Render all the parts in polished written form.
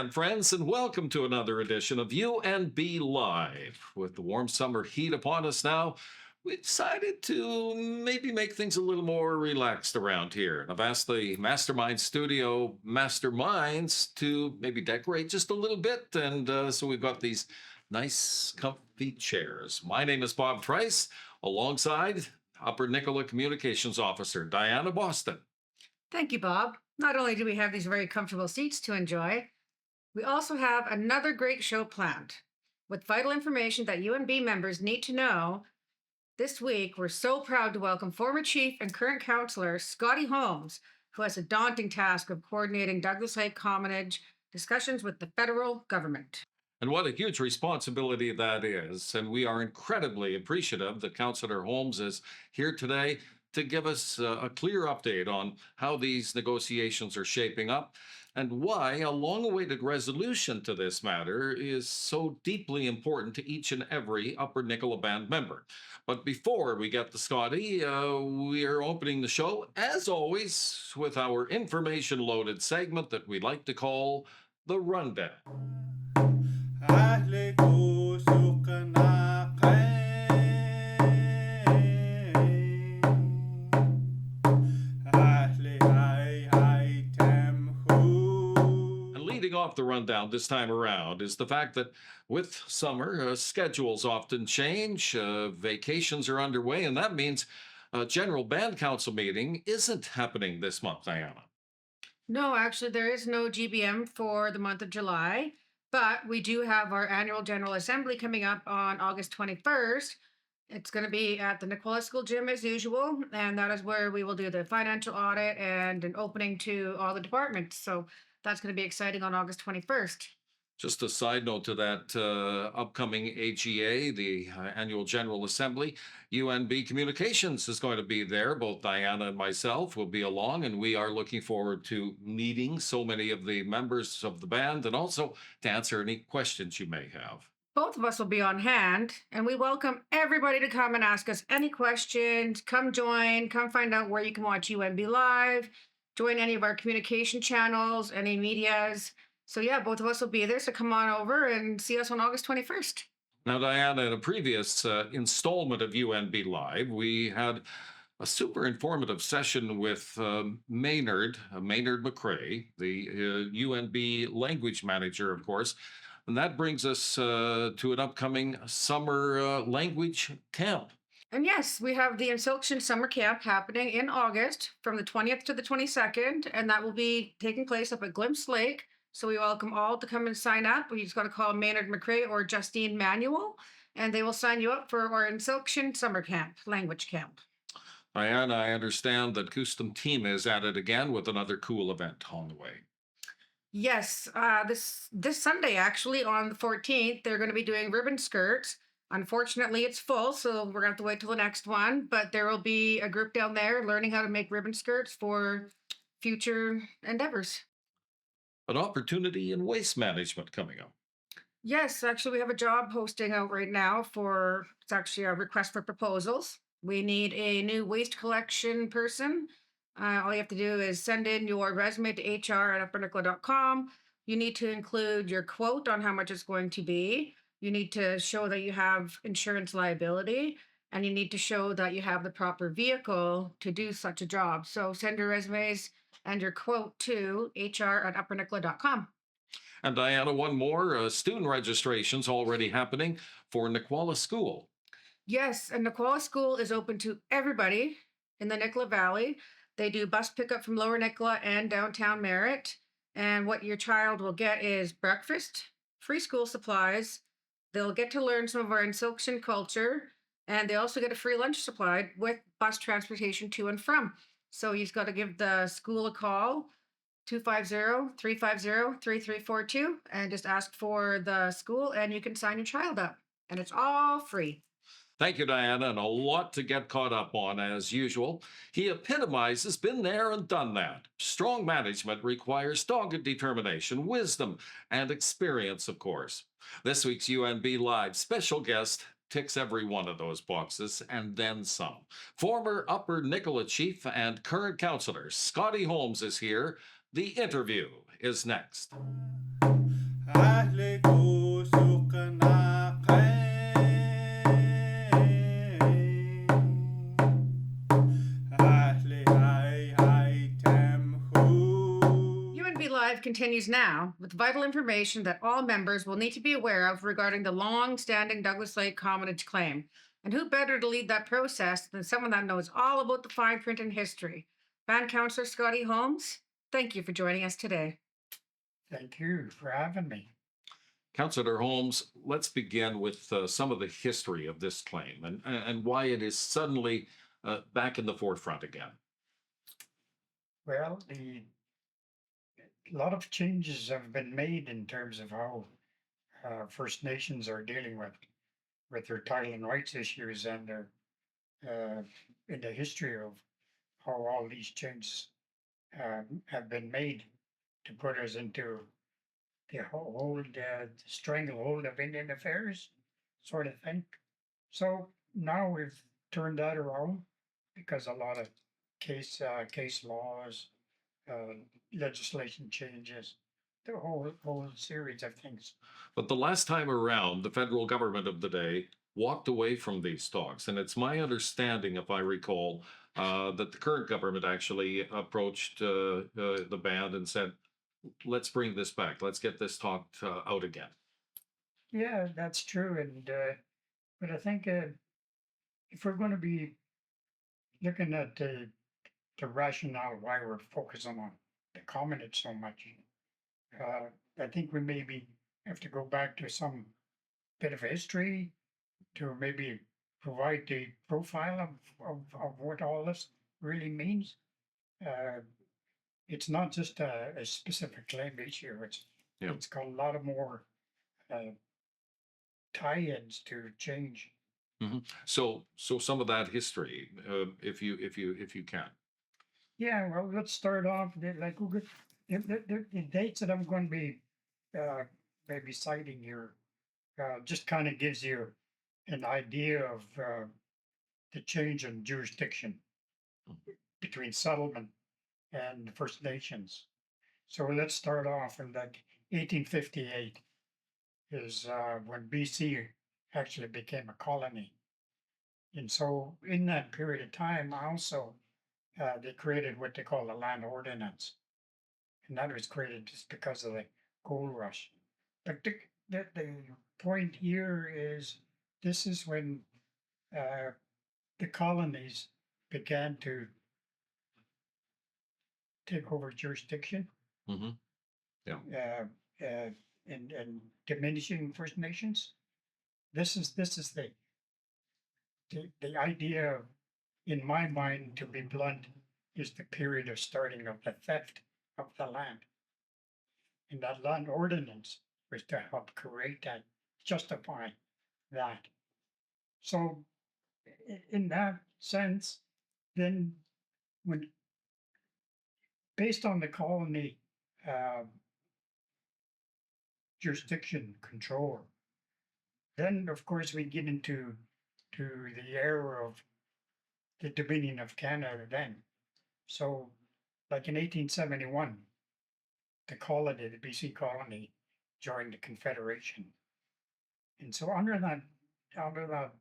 and friends, and welcome to another edition of UNB Live. With the warm summer heat upon us now, we decided to maybe make things a little more relaxed around here. And I've asked the Mastermind Studio masterminds to maybe decorate just a little bit, and so we've got these nice, comfy chairs. My name is Bob Trice, alongside Upper Nicola Communications Officer Diana Boston. Thank you, Bob. Not only do we have these very comfortable seats to enjoy, we also have another great show planned. With vital information that UNB members need to know, this week we're so proud to welcome former Chief and current Councillor Scotty Holmes, who has a daunting task of coordinating Douglas Lake Commonage discussions with the federal government. And what a huge responsibility that is. And we are incredibly appreciative that Councillor Holmes is here today to give us a clear update on how these negotiations are shaping up and why a long-awaited resolution to this matter is so deeply important to each and every Upper Nicola Band member. But before we get to Scotty, we are opening the show, as always, with our information-loaded segment that we like to call The Rundown. Off the rundown this time around is the fact that with summer, schedules often change, vacations are underway, and that means a general band council meeting isn't happening this month, Diana. No, actually, there is no GBM for the month of July, but we do have our annual General Assembly coming up on August 21st. It's going to be at the Nicola School Gym as usual, and that is where we will do the financial audit and an opening to all the departments. So that's going to be exciting on August 21st. Just a side note to that upcoming AGA, the Annual General Assembly, UNB Communications is going to be there. Both Diana and myself will be along, and we are looking forward to meeting so many of the members of the band and also to answer any questions you may have. Both of us will be on hand, and we welcome everybody to come and ask us any questions. Come join, come find out where you can watch UNB Live, join any of our communication channels, any medias. So yeah, both of us will be there. So come on over and see us on August 21st. Now, Diana, in a previous installment of UNB Live, we had a super informative session with Maynard McCrae, the UNB language manager, of course. And that brings us to an upcoming summer language camp. And yes, we have the Insulction Summer Camp happening in August from the 20th to the 22nd, and that will be taking place up at Glimpse Lake. So we welcome all to come and sign up. You just got to call Maynard McCrae or Justine Manuel, and they will sign you up for our Insulction Summer Camp, language camp. Diana, I understand that Custom Team is at it again with another cool event on the way. Yes, this Sunday, actually, on the 14th, they're going to be doing ribbon skirts. Unfortunately, it's full, so we're going to have to wait till the next one. But there will be a group down there learning how to make ribbon skirts for future endeavors. An opportunity in waste management coming up. Yes, actually, we have a job posting out right now it's actually a request for proposals. We need a new waste collection person. All you have to do is send in your resume to hr@uppernicola.com. You need to include your quote on how much it's going to be. You need to show that you have insurance liability, and you need to show that you have the proper vehicle to do such a job. So send your resumes and your quote to hr@uppernicola.com. And Diana, one more, student registration's already happening for Nicola School. Yes, and Nicola School is open to everybody in the Nicola Valley. They do bus pickup from Lower Nicola and downtown Merritt. And what your child will get is breakfast, free school supplies. They'll get to learn some of our Insulction culture, and they also get a free lunch supplied with bus transportation to and from. So you've got to give the school a call, 250-350-3342, and just ask for the school, and you can sign your child up. And it's all free. Thank you, Diana, and a lot to get caught up on, as usual. He epitomizes been there and done that. Strong management requires dogged determination, wisdom, and experience, of course. This week's UNB Live special guest ticks every one of those boxes and then some. Former Upper Nicola Chief and current councillor Scotty Holmes is here The interview is next. أهلي كوسكنا أهلي هاي هاي تمهو UNB Live continues now with vital information that all members will need to be aware of regarding the long-standing Douglas Lake Commonage claim. And who better to lead that process than someone that knows all about the fine print and history? Band Counselor Scotty Holmes, thank you for joining us today. Thank you for having me. Councillor Holmes, let's begin with some of the history of this claim and why it is suddenly back in the forefront again. Well, a lot of changes have been made in terms of how First Nations are dealing with their title and rights issues and their in the history of how all these changes have been made to put us into the whole stranglehold of Indian affairs sort of thing. So now we've turned that around because a lot of case laws, uh, legislation changes, the whole series of things. But the last time around, the federal government of the day walked away from these talks. And it's my understanding, if I recall, that the current government actually approached the band and said, let's bring this back. Let's get this talked out again. Yeah, that's true. And but I think if we're going to be looking at the rationale why we're focusing on the commonage so much, I think we maybe have to go back to some bit of history to maybe provide the profile of what all this really means. Uh, it's not just a specific claim issue. Yeah. It's got a lot of more tie-ins to change. So some of that history, if you can. Yeah, well, let's start off like the dates that I'm going to be maybe citing here just kind of gives you an idea of the change in jurisdiction between settlement and the First Nations. So let's start off in like 1858 is when BC actually became a colony. And so in that period of time also they created what they call the land ordinance. And that was created just because of the gold rush. But the point here is this is when the colonies began to take over jurisdiction Hmm. and diminishing First Nations. This is the idea, in my mind, to be blunt, is the period of starting of the theft of the land. And that land ordinance was to help create that, justify that. So, in that sense, then when based on the colony uh, jurisdiction control, then of course we get into the era of the Dominion of Canada then. So, like in 1871, the colony, the BC colony, joined the Confederation. And so under that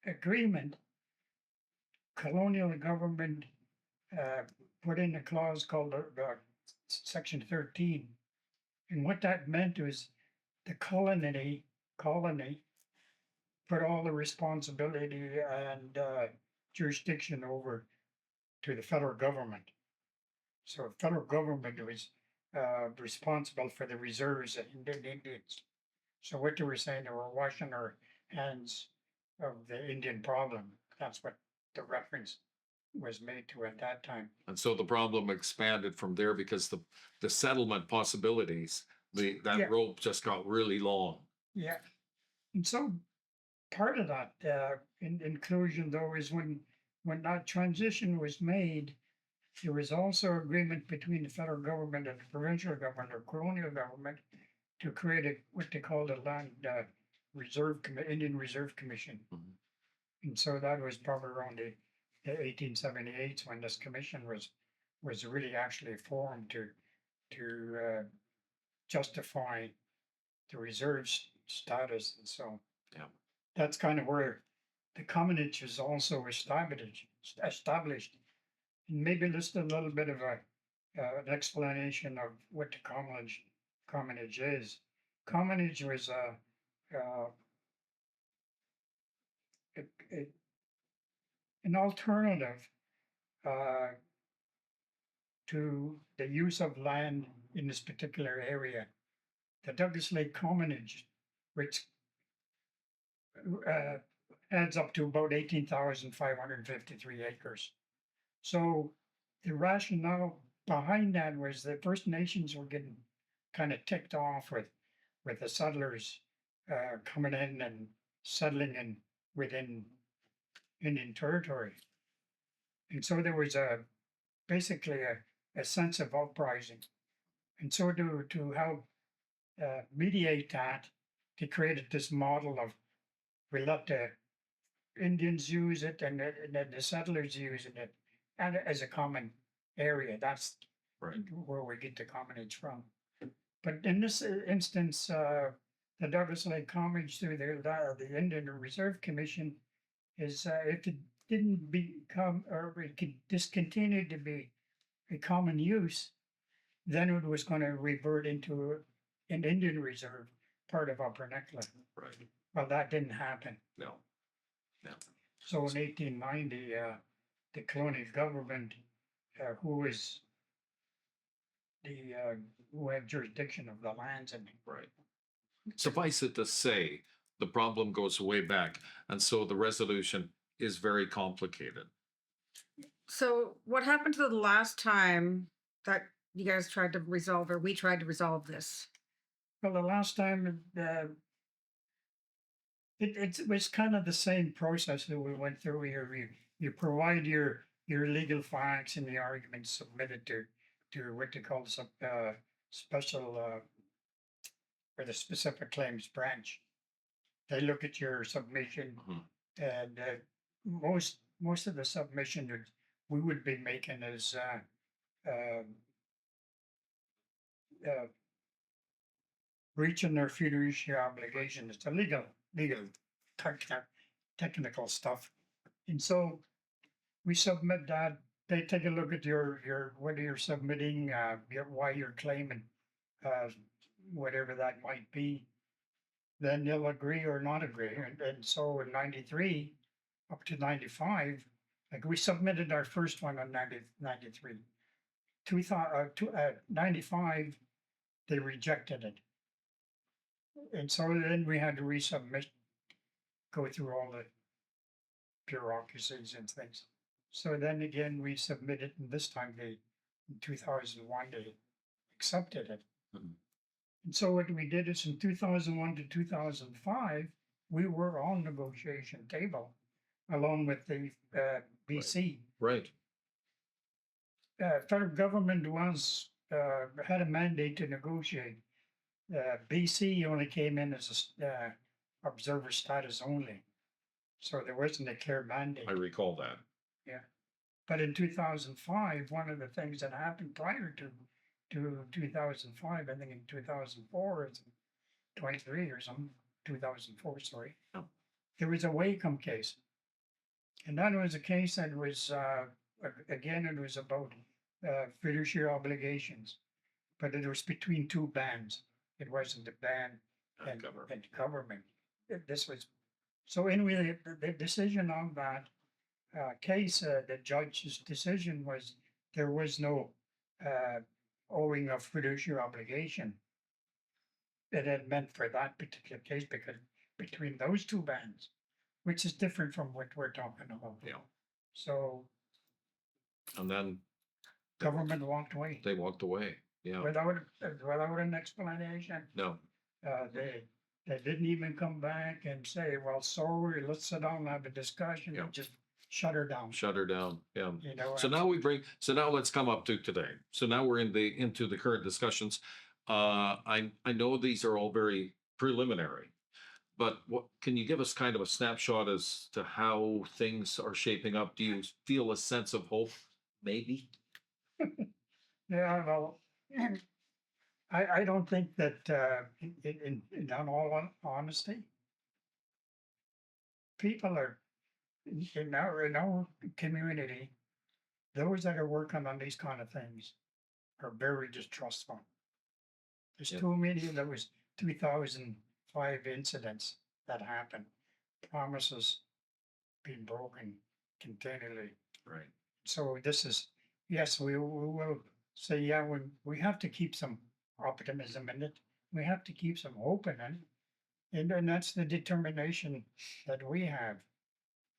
agreement, colonial government put in a clause called Section 13. And what that meant was the colony put all the responsibility and jurisdiction over to the federal government. So the federal government was responsible for the reserves of Indians. So what they were saying, they were washing our hands of the Indian problem. That's what the reference was made to at that time. And so the problem expanded from there because the settlement possibilities, that Yeah. rope just got really long. Yeah. And so part of that inclusion, though, is when that transition was made, there was also agreement between the federal government and the provincial government or colonial government to create what they called a land Indian Reserve Commission. Mhm. And so that was probably around the 1878 when this commission was really actually formed to justify the reserve status, and so Yeah. that's kind of where the commonage was also established. And maybe just a little bit of an explanation of what the commonage is. Commonage was uh, a- an alternative uh, to the use of land in this particular area. The Douglas Lake Commonage, which uh, adds up to about 18,553 acres. So the rationale behind that was the First Nations were getting kind of ticked off with the settlers coming in and settling in within Indian territory. And so there was basically a sense of uprising. And so to help mediate that, they created this model of we let the Indians use it and then the settlers using it and as a common area. That's Right. where we get the commonage from. But in this instance, the Douglas Lake Commonage through the Indian Reserve Commission is if it didn't become or it could discontinue to be a common use, then it was going to revert into an Indian reserve, part of Upper Nicolet. Right. Well, that didn't happen. No. No. So in 1890, the colonial government, who was who had jurisdiction of the lands and Right. Suffice it to say, the problem goes way back, and so the resolution is very complicated. So what happened to the last time that you guys tried to resolve, or we tried to resolve this? well, the last time it was kind of the same process that we went through here. You provide your legal facts and the arguments submitted to what they call special or the specific claims branch. They look at your submission, Mhm. and most of the submission that we would be making is um, uh, breaching their fiduciary obligation. It's a legal technical stuff, and so we submit that. They take a look at your what you're submitting, why you're claiming, uh, whatever that might be. Then they'll agree or not agree. And so in 93 up to 95, like we submitted our first one on 93. 95, they rejected it. And so then we had to resubmit, go through all the bureaucracies and things. So then again, we submitted, and this time in 2001, they accepted it. Mhm. And so what we did is in 2001 to 2005, we were on negotiation table along with the BC. Right. Federal government had a mandate to negotiate. BC only came in as a observer status only, so there wasn't a clear mandate. I recall that. But in 2005, one of the things that happened prior to 2005, I think in 2004, it's 23 or something, 2004, sorry. Oh. There was a Wacom case. And that was a case that was, again, it was about fiduciary obligations, but it was between two bands. It wasn't the band and government. This was, so anyway, the decision on that case, the judge's decision was there was no owing of fiduciary obligation that had meant for that particular case because between those two bands, which is different from what we're talking about. Yeah. So And then government walked away they walked away. Yeah. without an explanation. No. They didn't even come back and say, well, sorry, let's sit down and have a discussion. Yeah. They just shut her down. Shut her down. Yeah. You know, So now let's come up to today. So now we're into the current discussions. I know these are all very preliminary, but what can you give us kind of a snapshot as to how things are shaping up? Do you feel a sense of hope? Maybe. Yeah, well, I don't think that, in honesty, people are, in our community, those that are working on these kind of things are very distrustful. There's Yep. too many, there was 2005 incidents that happened, promises being broken continually. Right. So this is, yes, we will say, yeah, we have to keep some optimism in it. We have to keep some hope in it. And that's the determination that we have,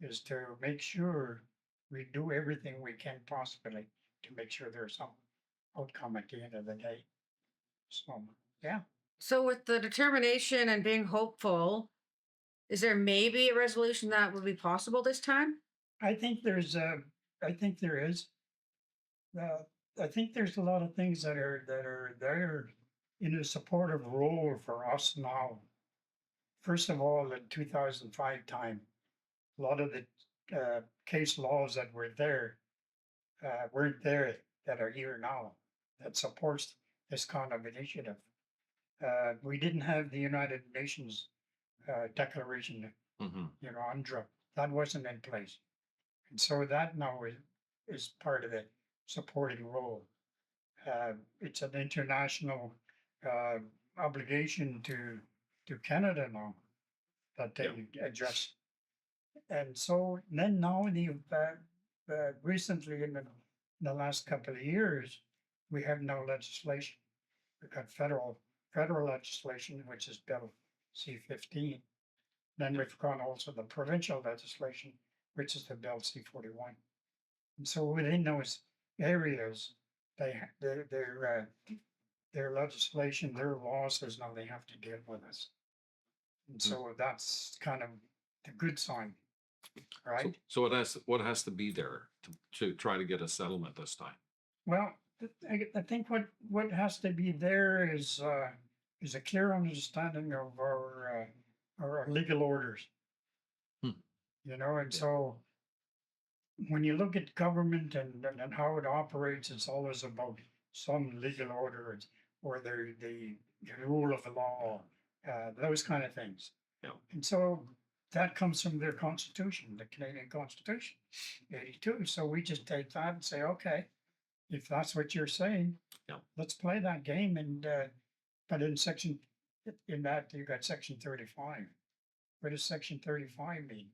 is to make sure we do everything we can possibly to make sure there's some outcome at the end of the day. So, yeah, So with the determination and being hopeful, is there maybe a resolution that would be possible this time? I think there's I think there is. Uh, I think there's a lot of things that are there in a supportive role for us now. First of all, in 2005 time, a lot of the case laws that were there weren't there that are here now that supports this kind of initiative. We didn't have the United Nations Declaration, Mm-hmm. UNDRA. That wasn't in place, and so that now is part of the supporting role. It's an international uh, obligation to Canada now that they address. And so then now recently in the last couple of years, we have no legislation. We've got federal legislation, which is Bill C-15. Then we've got also the provincial legislation, which is the Bill C-41. And so within those areas, their legislation, their laws says now they have to deal with us. And so that's kind of the good sign, So, right? so what has to be there to try to get a settlement this time? Well, I think what has to be there is a clear understanding of our legal orders. Hmm. You know, and Yeah. so when you look at government and how it operates, it's always about some legal order or the rule of the law, those kind of things. Yeah. And so that comes from their constitution, the Canadian Constitution, 82. So we just take that and say, okay, if that's what you're saying, Yeah. let's play that game. And but in that you got section 35. What does section 35 mean?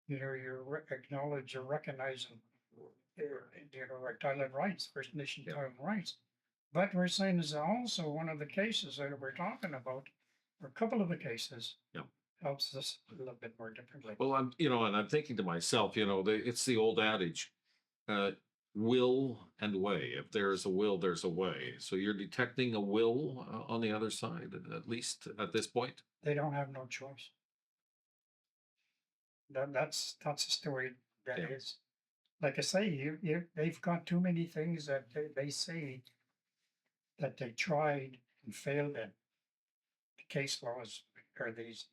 You know, acknowledge or recognizing, our title rights, First Nation Yeah. title rights. But we're saying is also one of the cases that we're talking about, or a couple of the cases, Yeah. helps us a little bit more differently. Well, and I'm thinking to myself, it's the old adage, uh, will and way. If there's a will, there's a way. So you're detecting a will on the other side, at least at this point. They don't have no choice. That's the story that Yeah. is. Like I say, they've got too many things that they say that they tried and failed in. The case laws are these.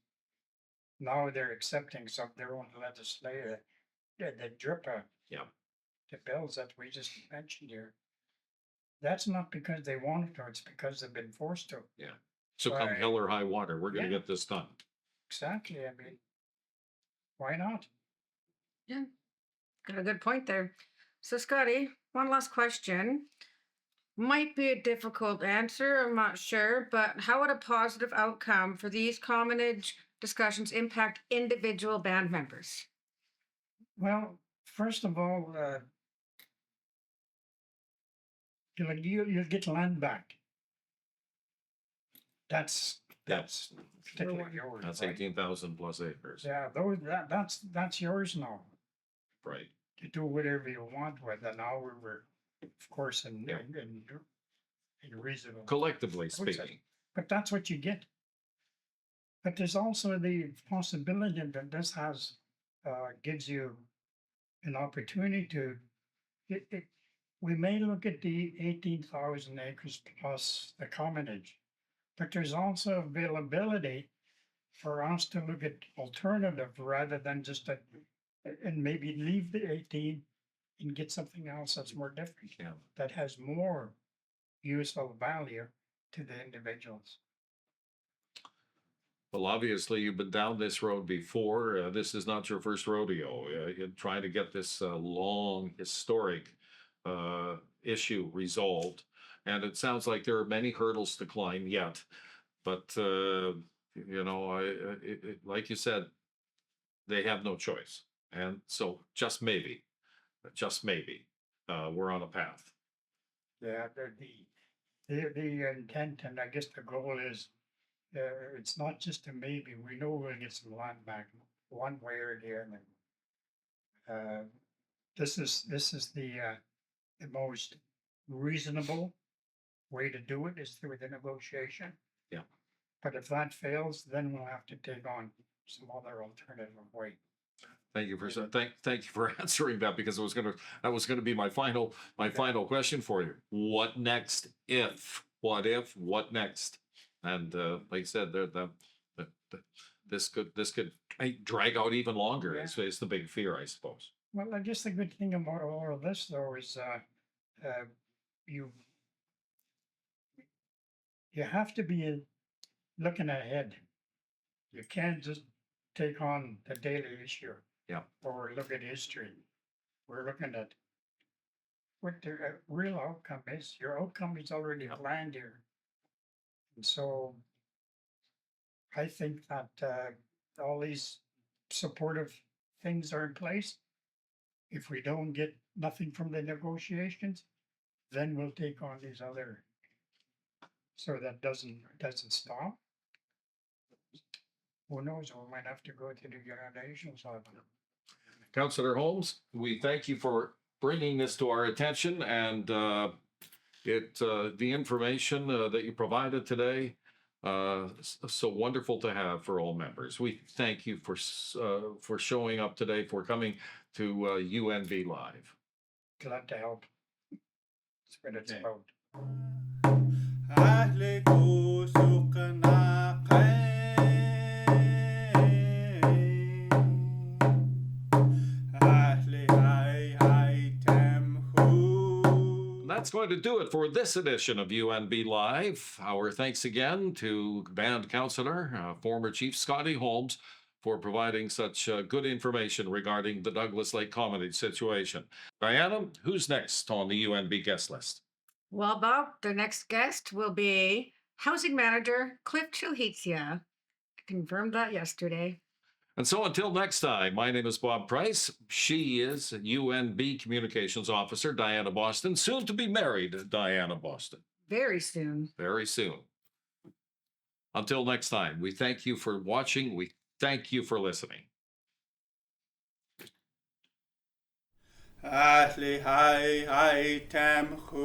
Now they're accepting some of their own legislative, the DRIPA, Yeah. the bills that we just mentioned here. That's not because they wanted to, it's because they've been forced to. So come Right. hell or high water, we're going to Yeah. get this done. Exactly. I mean, why not? Yeah, got a good point there. So, Scotty, one last question. Might be a difficult answer, I'm not sure, but how would a positive outcome for these commonage discussions impact individual band members? Well, first of all, you'll get land back. That's particularly yours. That's right? 18,000 plus acres. Yeah, that's yours now. Right. To do whatever you want with it. Now we're of course Yeah. in reasonable. Collectively I would say. speaking. But that's what you get. But there's also the possibility that this gives you an opportunity to, we may look at the 18,000 acres plus the commonage, but there's also availability for us to look at alternative rather than just and maybe leave the 18 and get something else that's more different, Yeah. that has more useful value to the individuals. Well, obviously, you've been down this road before. This is not your first rodeo. You're trying to get this long, historic issue resolved. And it sounds like there are many hurdles to climb yet. But, like you said, they have no choice. And so just maybe, we're on a path. Yeah, the intent and I guess the goal is, it's not just a maybe, we know we'll get some land back one way or the other. This is the most reasonable way to do it is through the negotiation. Yeah. But if that fails, then we'll have to take on some other alternative way. Thank you for thank you for answering that because that was gonna be my final question for you. What next? What next? And like I said, this could drag out even longer. Yeah. Is the big fear, I suppose. Well, I guess the good thing about all of this though is you have to be looking ahead. You can't just take on the daily issue. Yeah. Or look at history. We're looking at what the real outcome is. Your outcome is already planned here. And so I think that all these supportive things are in place. If we don't get nothing from the negotiations, then we'll take on these other. So that doesn't stop. Who knows? We might have to go to the United Nations level. Councillor Holmes, we thank you for bringing this to our attention and the information that you provided today. So wonderful to have for all members. We thank you for showing up today, for coming to UNB Live. Glad to help. That's what it's Okay. about. أهلي كوسك ناقين أهلي هاي تمهو. That's going to do it for this edition of UNB Live. Our thanks again to Band Councillor, former Chief Scotty Holmes, for providing such good information regarding the Douglas Lake Comedy situation. Diana, who's next on the UNB guest list? Well, Bob, the next guest will be Housing Manager Cliff Chilhizia. Confirmed that yesterday. And so until next time, my name is Bob Price. She is UNB Communications Officer Diana Boston, soon to be married Diana Boston. Very soon. Very soon. Until next time, we thank you for watching. We thank you for listening. أهلي هاي تمهو